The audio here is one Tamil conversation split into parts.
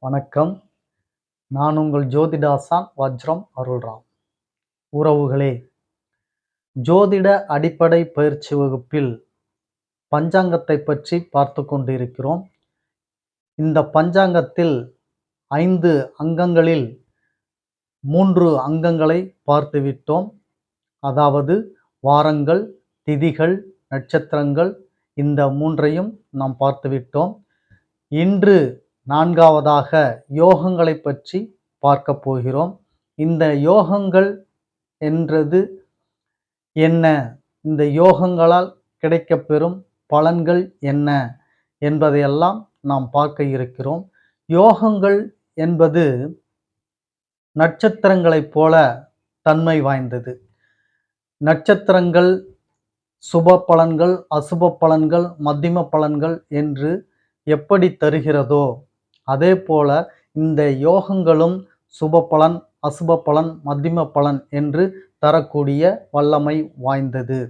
வணக்கம். நான் உங்கள் ஜோதிடாசான் வஜ்ரம் அருள்ராம். உறவுகளே, ஜோதிட அடிப்படை பயிற்சி வகுப்பில் பஞ்சாங்கத்தை பற்றி பார்த்து கொண்டிருக்கிறோம். இந்த பஞ்சாங்கத்தில் 5 அங்கங்களில் 3 அங்கங்களை பார்த்துவிட்டோம். அதாவது வாரங்கள், திதிகள், நட்சத்திரங்கள், இந்த 3ஐயும் நாம் பார்த்துவிட்டோம். இன்று 4வதாக யோகங்களை பற்றி பார்க்க போகிறோம். இந்த யோகங்கள் என்றது என்ன? இந்த யோகங்களால் கிடைக்கப்பெறும் பலன்கள் என்ன என்பதையெல்லாம் நாம் பார்க்க இருக்கிறோம். யோகங்கள் என்பது நட்சத்திரங்களைப் போல தன்மை வாய்ந்தது. நட்சத்திரங்கள் சுப பலன்கள், அசுப பலன்கள், மத்தியம பலன்கள் என்று எப்படி தருகிறதோ அதே போல இந்த யோகங்களும் சுப பலன், அசுப பலன், மத்தியம பலன் என்று தரக்கூடிய வல்லமை வாய்ந்தது.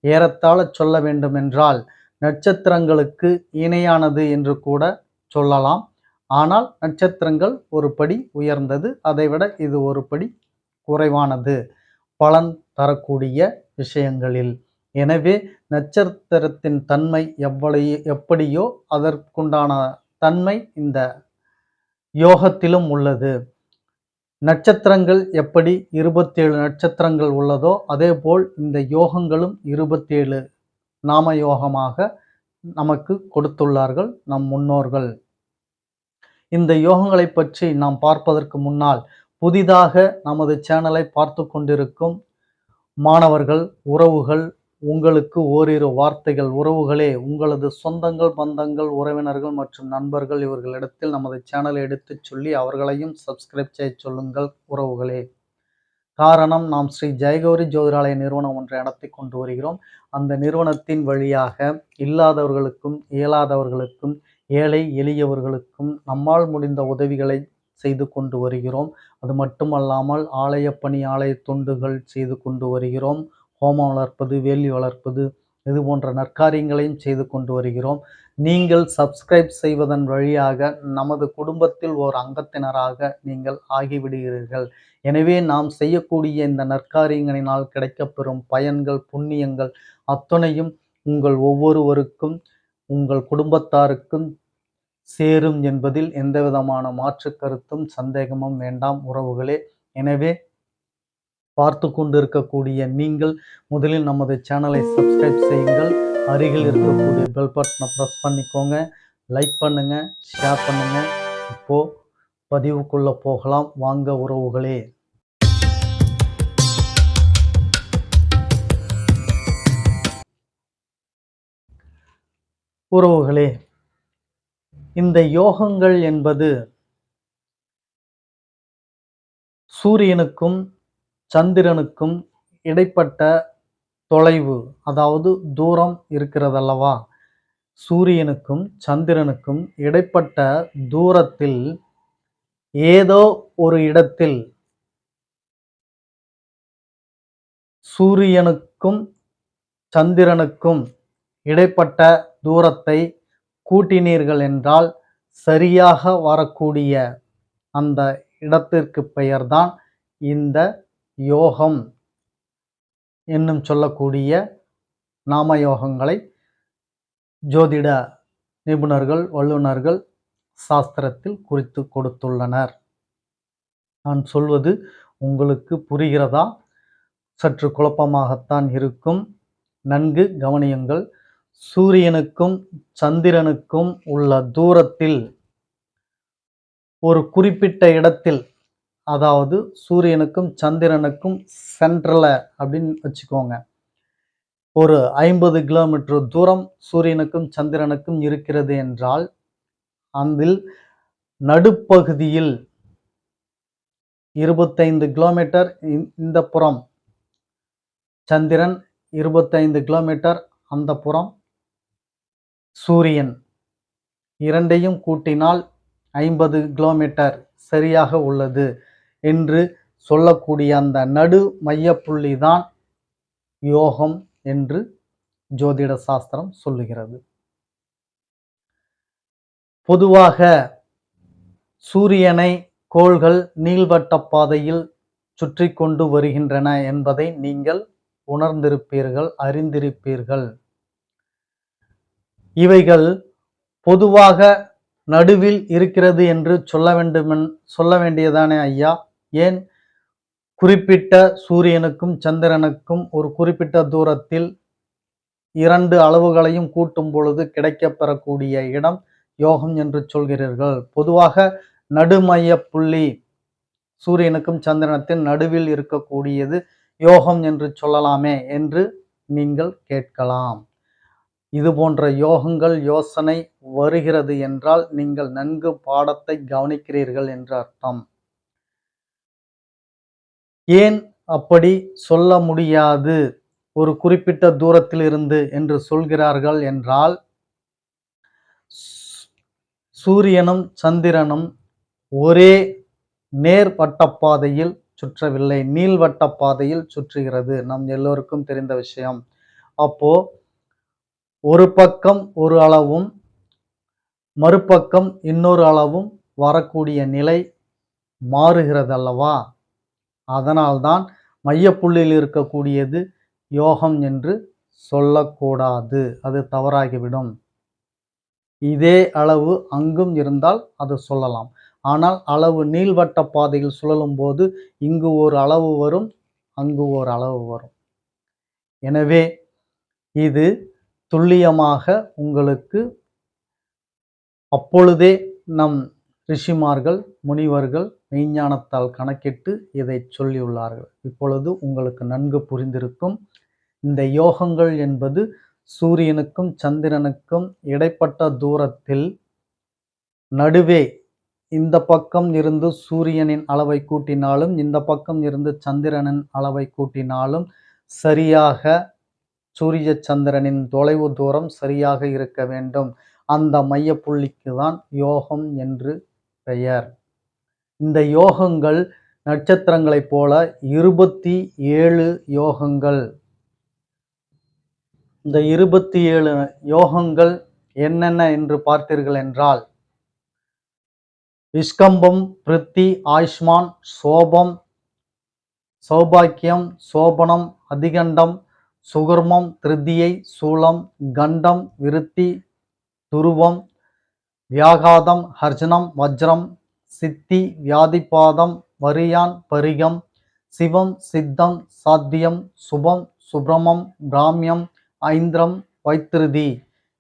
ஏறத்தாழ சொல்ல வேண்டுமென்றால் நட்சத்திரங்களுக்கு இணையானது என்று கூட சொல்லலாம். ஆனால் நட்சத்திரங்கள் ஒரு படி உயர்ந்தது, அதைவிட இது ஒரு படி குறைவானது பலன் தரக்கூடிய விஷயங்களில். எனவே நட்சத்திரத்தின் தன்மை எப்படியோ அதற்குண்டான தன்மை இந்த யோகத்திலும் உள்ளது. நட்சத்திரங்கள் எப்படி 27 நட்சத்திரங்கள் உள்ளதோ அதேபோல் இந்த யோகங்களும் 27 நாம யோகமாக நமக்கு கொடுத்துள்ளார்கள் நம் முன்னோர்கள். இந்த யோகங்களை பற்றி நாம் பார்ப்பதற்கு முன்னால் புதிதாக நமது சேனலை பார்த்து கொண்டிருக்கும் மாணவர்கள், உறவுகள், உங்களுக்கு ஓரிரு வார்த்தைகள். உறவுகளே, உங்களது சொந்தங்கள், பந்தங்கள், உறவினர்கள் மற்றும் நண்பர்கள் இவர்களிடத்தில் நமது சேனலை எடுத்துச் சொல்லி அவர்களையும் சப்ஸ்கிரைப் செய்ய சொல்லுங்கள் உறவுகளே. காரணம், நாம் ஸ்ரீ ஜெயகௌரி ஜோதிடாலய நிறுவனம் ஒன்றை நடத்தி கொண்டு வருகிறோம். அந்த நிறுவனத்தின் வழியாக இல்லாதவர்களுக்கும் இயலாதவர்களுக்கும் ஏழை எளியவர்களுக்கும் நம்மால் முடிந்த உதவிகளை செய்து கொண்டு வருகிறோம். அது மட்டுமல்லாமல் ஆலய பணி, ஆலய தொண்டுகள் செய்து கொண்டு வருகிறோம். ஹோமம் வளர்ப்பது, வேலி வளர்ப்பது, இது போன்ற நற்காரியங்களையும் செய்து கொண்டு வருகிறோம். நீங்கள் சப்ஸ்கிரைப் செய்வதன் வழியாக நமது குடும்பத்தில் ஓர் அங்கத்தினராக நீங்கள் ஆகிவிடுகிறீர்கள். எனவே நாம் செய்யக்கூடிய இந்த நற்காரியங்களினால் கிடைக்கப்பெறும் பயன்கள், புண்ணியங்கள் அத்துணையும் உங்கள் ஒவ்வொருவருக்கும், உங்கள் குடும்பத்தாருக்கும் சேரும் என்பதில் எந்தவிதமான மாற்று கருத்தும் சந்தேகமும் வேண்டாம் உறவுகளே. எனவே பார்த்து கொண்டிருக்கக்கூடிய நீங்கள் முதலில் நமது சேனலை சப்ஸ்கிரைப் செய்யுங்கள். அருகில் இருக்கக்கூடிய பெல் பட்டனை ப்ரெஸ் பண்ணிக்கோங்க. லைக் பண்ணுங்க, ஷேர் பண்ணுங்க. இப்போ பதிவுக்குள்ள போகலாம் வாங்க உறவுகளே. உறவுகளே, இந்த யோகங்கள் என்பது சூரியனுக்கும் சந்திரனுக்கும் இடைப்பட்ட தொலைவு, அதாவது தூரம் இருக்கிறதல்லவா? சூரியனுக்கும் சந்திரனுக்கும் இடைப்பட்ட தூரத்தில் ஏதோ ஒரு இடத்தில் சூரியனுக்கும் சந்திரனுக்கும் இடைப்பட்ட தூரத்தை கூட்டினீர்கள் என்றால் சரியாக வரக்கூடிய அந்த இடத்திற்கு பெயர்தான் இந்த யோகம் என்னும் சொல்லக்கூடிய நாம யோகங்களை ஜோதிட நிபுணர்கள், வல்லுநர்கள் சாஸ்திரத்தில் குறித்து கொடுத்துள்ளனர். நான் சொல்வது உங்களுக்கு புரிகிறதா? சற்று குழப்பமாகத்தான் இருக்கும். நன்கு கவனியுங்கள். சூரியனுக்கும் சந்திரனுக்கும் உள்ள தூரத்தில் ஒரு குறிப்பிட்ட இடத்தில், அதாவது சூரியனுக்கும் சந்திரனுக்கும் சென்ட்ரல அப்படின்னு வச்சுக்கோங்க, ஒரு 50 கிலோமீட்டர் தூரம் சூரியனுக்கும் சந்திரனுக்கும் இருக்கிறது என்றால் அதில் நடுப்பகுதியில் 25 கிலோமீட்டர் இந்த புறம் சந்திரன், 25 கிலோமீட்டர் அந்த புறம் சூரியன், இரண்டையும் கூட்டினால் 50 கிலோமீட்டர் சரியாக உள்ளது என்று சொல்லக்கூடிய அந்த நடு மையப்புள்ளி தான் யோகம் என்று ஜோதிட சாஸ்திரம் சொல்லுகிறது. பொதுவாக சூரியனை கோள்கள் நீள்வட்ட பாதையில் சுற்றி கொண்டு வருகின்றன என்பதை நீங்கள் உணர்ந்திருப்பீர்கள், அறிந்திருப்பீர்கள். இவைகள் பொதுவாக நடுவில் இருக்கிறது என்று சொல்ல வேண்டியதானே ஐயா? ஏன் குறிப்பிட்ட சூரியனுக்கும் சந்திரனுக்கும் ஒரு குறிப்பிட்ட தூரத்தில் 2 அளவுகளையும் கூட்டும் பொழுது கிடைக்கப்பெறக்கூடிய இடம் யோகம் என்று சொல்கிறீர்கள். பொதுவாக நடுமைய புள்ளி சூரியனுக்கும் சந்திரனத்தின் நடுவில் இருக்கக்கூடியது யோகம் என்று சொல்லலாமே என்று நீங்கள் கேட்கலாம். இது போன்ற யோகங்கள் யோசனை வருகிறது என்றால் நீங்கள் நன்கு பாடத்தை கவனிக்கிறீர்கள் என்று அர்த்தம். ஏன் அப்படி சொல்ல முடியாது ஒரு குறிப்பிட்ட தூரத்தில் இருந்து என்று சொல்கிறார்கள் என்றால், சூரியனும் சந்திரனும் ஒரே நேர் வட்டப்பாதையில் சுற்றவில்லை, நீள்வட்ட பாதையில் சுற்றுகிறது. நம் எல்லோருக்கும் தெரிந்த விஷயம். அப்போ ஒரு பக்கம் ஒரு அளவும் மறுபக்கம் இன்னொரு அளவும் வரக்கூடிய நிலை மாறுகிறது அல்லவா? அதனால்தான் மையப்புள்ளியில் இருக்கக்கூடியது யோகம் என்று சொல்லக்கூடாது, அது தவறாகிவிடும். இதே அளவு அங்கும் இருந்தால் அது சொல்லலாம். ஆனால் அளவு நீள்வட்ட பாதையில் சுழலும் போது இங்கு ஒரு அளவு வரும், அங்கு ஒரு அளவு வரும். எனவே இது துல்லியமாக உங்களுக்கு அப்பொழுதே நம் ரிஷிமார்கள், முனிவர்கள் மெய்ஞானத்தால் கணக்கிட்டு இதை சொல்லியுள்ளார்கள். இப்பொழுது உங்களுக்கு நன்கு புரிந்திருக்கும். இந்த யோகங்கள் என்பது சூரியனுக்கும் சந்திரனுக்கும் இடைப்பட்ட தூரத்தில் நடுவே இந்த பக்கம் இருந்து சூரியனின் அளவை கூட்டினாலும் இந்த பக்கம் இருந்து சந்திரனின் அளவை கூட்டினாலும் சரியாக சூரிய சந்திரனின் தொலைவு தூரம் சரியாக இருக்க வேண்டும். அந்த மையப்புள்ளிக்கு தான் யோகம் என்று பெயர். இந்த யோகங்கள் நட்சத்திரங்களைப் போல 27 யோகங்கள். இந்த 27 யோகங்கள் என்னென்ன என்று பார்த்தீர்கள் என்றால், விஸ்கம்பம், பிருத்தி, ஆயுஷ்மான், சோபம், சௌபாக்கியம், சோபனம், அதிகண்டம், சுகர்மம், திருதியை, சூலம், கண்டம், விருத்தி, துருவம், வியாகாதம், ஹர்ஜனம், வஜ்ரம், சித்தி, வியாதிபாதம், வரியான், பரிகம், சிவம், சித்தம், சாத்தியம், சுபம், சுப்ரமம், பிராமியம், ஐந்திரம், வைத்திருதி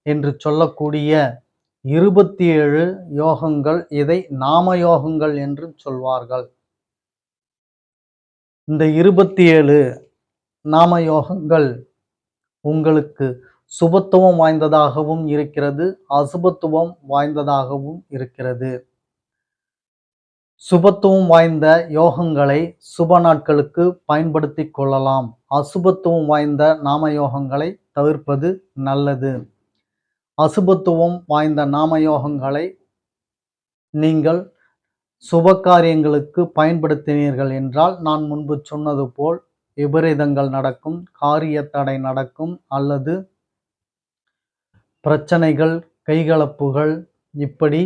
என்று சொல்லக்கூடிய 27 யோகங்கள். இதை நாம யோகங்கள் என்று சொல்வார்கள். இந்த 27 நாம யோகங்கள் உங்களுக்கு சுபத்துவம் வாய்ந்ததாகவும் இருக்கிறது, அசுபத்துவம் வாய்ந்ததாகவும் இருக்கிறது. சுபத்துவம் வாய்ந்த யோகங்களை சுப நாட்களுக்கு பயன்படுத்தி கொள்ளலாம். அசுபத்துவம் வாய்ந்த நாம யோகங்களை தவிர்ப்பது நல்லது. அசுபத்துவம் வாய்ந்த நாம யோகங்களை நீங்கள் சுப காரியங்களுக்கு பயன்படுத்தினீர்கள் என்றால் நான் முன்பு சொன்னது போல் விபரீதங்கள் நடக்கும், காரிய தடை நடக்கும், அல்லது பிரச்சனைகள், கைகலப்புகள் இப்படி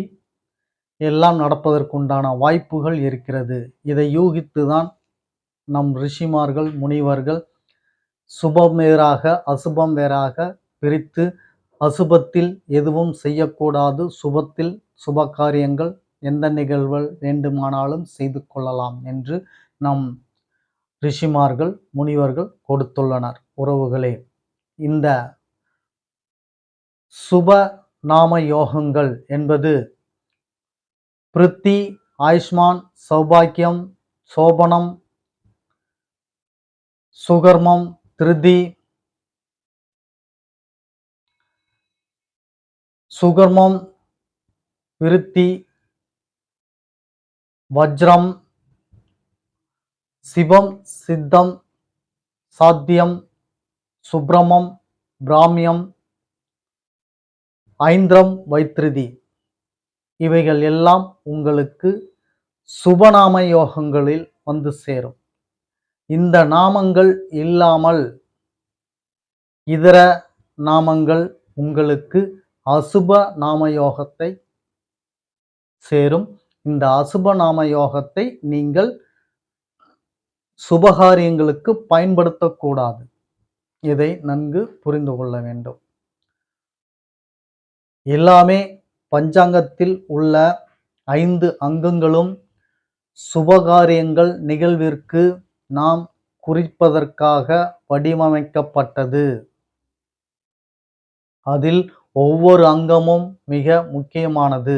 எல்லாம் நடப்பதற்குண்டான வாய்ப்புகள் இருக்கிறது. இதை யூகித்துதான் நம் ரிஷிமார்கள், முனிவர்கள் சுபம் வேறாக அசுபம் வேறாக பிரித்து, அசுபத்தில் எதுவும் செய்யக்கூடாது, சுபத்தில் சுப காரியங்கள் எந்த நிகழ்வுகள் வேண்டுமானாலும் செய்து கொள்ளலாம் என்று நம் ரிஷிமார்கள், முனிவர்கள் கொடுத்துள்ளனர். உறவுகளே, இந்த சுப நாம யோகங்கள் என்பது பிருத்தி, ஆயுஷ்மான், சௌபாக்கியம், சோபனம், சுகர்மம், திருதி, சுகர்மம், விருத்தி, வஜ்ரம், சிவம், சித்தம், சாத்தியம், சுப்ரமம், பிராமியம், ஐந்திரம், வைத்திருதி இவைகள் எல்லாம் உங்களுக்கு சுபநாம யோகங்களில் வந்து சேரும். இந்த நாமங்கள் இல்லாமல் இதர நாமங்கள் உங்களுக்கு அசுப நாம யோகத்தை சேரும். இந்த அசுப நாம யோகத்தை நீங்கள் சுபகாரியங்களுக்கு பயன்படுத்தக்கூடாது. இதை நன்கு புரிந்து கொள்ள வேண்டும். எல்லாமே பஞ்சாங்கத்தில் உள்ள 5 அங்கங்களும் சுபகாரியங்கள் நிகழ்விற்கு நாம் குறிப்பதற்காக வடிவமைக்கப்பட்டது. அதில் ஒவ்வொரு அங்கமும் மிக முக்கியமானது.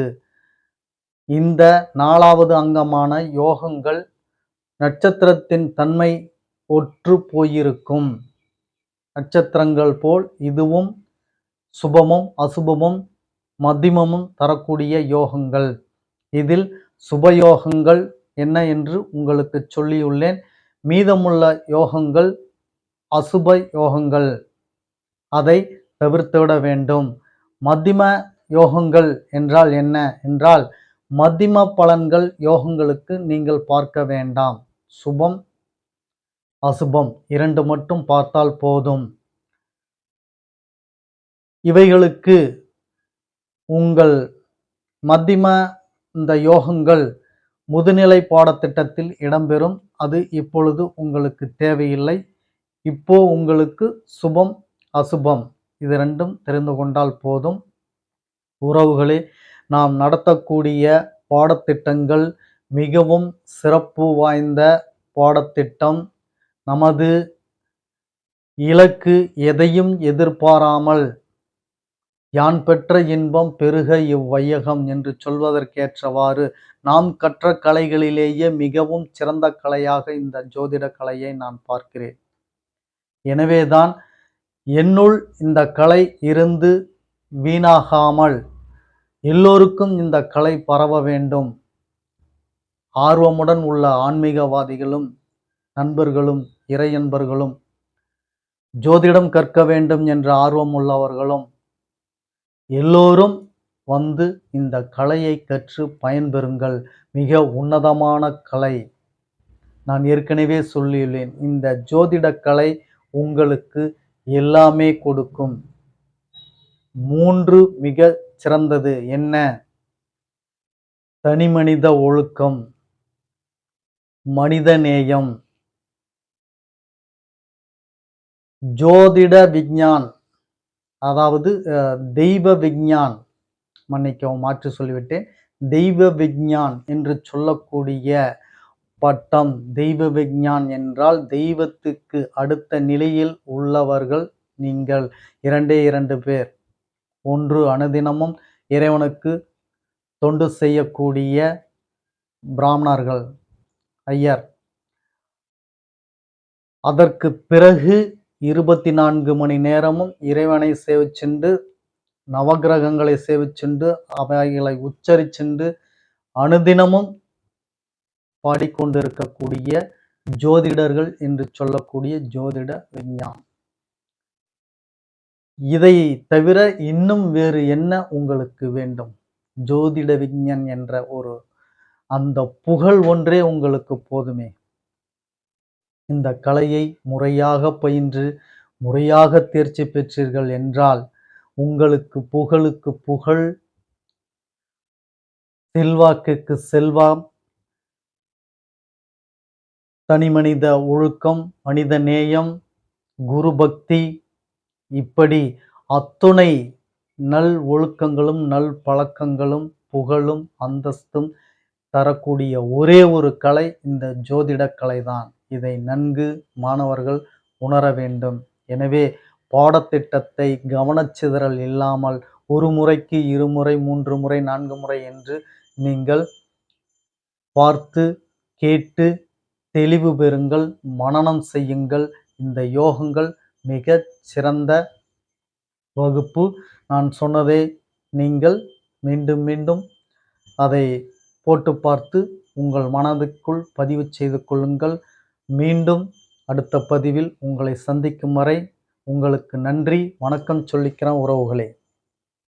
இந்த 4வது அங்கமான யோகங்கள் நட்சத்திரத்தின் தன்மை ஒற்று போயிருக்கும். நட்சத்திரங்கள் போல் இதுவும் சுபமும் அசுபமும் மத்தியமமும் தரக்கூடிய யோகங்கள். இதில் சுபயோகங்கள் என்ன என்று உங்களுக்கு சொல்லியுள்ளேன். மீதமுள்ள யோகங்கள் அசுப யோகங்கள். அதை தவிர்த்துவிட வேண்டும். மத்தியம யோகங்கள் என்றால் என்ன என்றால், மத்தியம பலன்கள் யோகங்களுக்கு நீங்கள் பார்க்க வேண்டாம். சுபம் அசுபம் 2 மட்டும் பார்த்தால் போதும். இவைகளுக்கு உங்கள் மத்தியம இந்த யோகங்கள் முதுநிலை பாடத்திட்டத்தில் இடம்பெறும். அது இப்பொழுது உங்களுக்கு தேவையில்லை. இப்போ உங்களுக்கு சுபம் அசுபம் இது 2ம் தெரிந்து கொண்டால் போதும். உறவுகளே, நாம் நடத்தக்கூடிய பாடத்திட்டங்கள் மிகவும் சிறப்பு வாய்ந்த பாடத்திட்டம். நமது இலக்கு எதையும் எதிர்பாராமல் யான் பெற்ற இன்பம் பெருக இவ்வையகம் என்று சொல்வதற்கேற்றவாறு நாம் கற்ற கலைகளிலேயே மிகவும் சிறந்த கலையாக இந்த ஜோதிட கலையை நான் பார்க்கிறேன். எனவேதான் என்னுள் இந்த கலை இருந்து வீணாகாமல் எல்லோருக்கும் இந்த கலை பரவ வேண்டும். ஆர்வமுடன் உள்ள ஆன்மீகவாதிகளும் நண்பர்களும் இறையன்பர்களும் ஜோதிடம் கற்க வேண்டும் என்ற ஆர்வம் உள்ளவர்களும் எல்லோரும் வந்து இந்த கலையை கற்று பயன்பெறுங்கள். மிக உன்னதமான கலை. நான் ஏற்கனவே சொல்லியுள்ளேன், இந்த ஜோதிட கலை உங்களுக்கு எல்லாமே கொடுக்கும். 3 மிக சிறந்தது என்ன? தனிமனித ஒழுக்கம், மனிதநேயம், ஜோதிட விஞ்ஞான், அதாவது தெய்வ விஞ்ஞான், மன்னிக்கவும் மாற்றி சொல்லிவிட்டேன். தெய்வ விஞ்ஞான் என்று சொல்லக்கூடிய பட்டம். தெய்வ விஞ்ஞான் என்றால் தெய்வத்துக்கு அடுத்த நிலையில் உள்ளவர்கள் நீங்கள். 2 பேர். ஒன்று அனுதினமும் இறைவனுக்கு தொண்டு செய்யக்கூடிய பிராமணர்கள், ஐயர். அதற்கு பிறகு 24 மணி நேரமும் இறைவனை சேவிச்சுண்டு, நவகிரகங்களை சேவிச்சுண்டு, அவைகளை உச்சரிச்சுண்டு அனுதினமும் பாடிக்கொண்டிருக்கக்கூடிய ஜோதிடர்கள் என்று சொல்லக்கூடிய ஜோதிட விஞ்ஞான். இதை தவிர இன்னும் வேறு என்ன உங்களுக்கு வேண்டும்? ஜோதிட விஞ்ஞான் என்ற ஒரு அந்த புகழ் ஒன்றே உங்களுக்கு போதுமே. இந்த கலையை முறையாக பயின்று முறையாக தேர்ச்சி பெற்றீர்கள் என்றால் உங்களுக்கு புகழுக்கு புகழ், செல்வாக்குக்கு செல்வம், தனிமனித ஒழுக்கம், மனித நேயம், குரு பக்தி, இப்படி அத்துணை நல் ஒழுக்கங்களும் நல் பழக்கங்களும் புகழும் அந்தஸ்தும் தரக்கூடிய ஒரே ஒரு கலை இந்த ஜோதிட கலைதான். இதை நன்கு மாணவர்கள் உணர வேண்டும். எனவே பாடத்திட்டத்தை கவனச்சிதறல் இல்லாமல் 1 முறைக்கு 2 முறை 3 முறை 4 முறை என்று நீங்கள் பார்த்து கேட்டு தெளிவு பெறுங்கள், மனனம் செய்யுங்கள். இந்த யோகங்கள் மிக சிறந்த வகுப்பு. நான் சொன்னதை நீங்கள் மீண்டும் மீண்டும் அதை போட்டு பார்த்து உங்கள் மனதுக்குள் பதிவு செய்து கொள்ளுங்கள். மீண்டும் அடுத்த பதிவில் உங்களை சந்திக்கும் வரை உங்களுக்கு நன்றி, வணக்கம் சொல்லிக்கிறேன் உறவுகளே.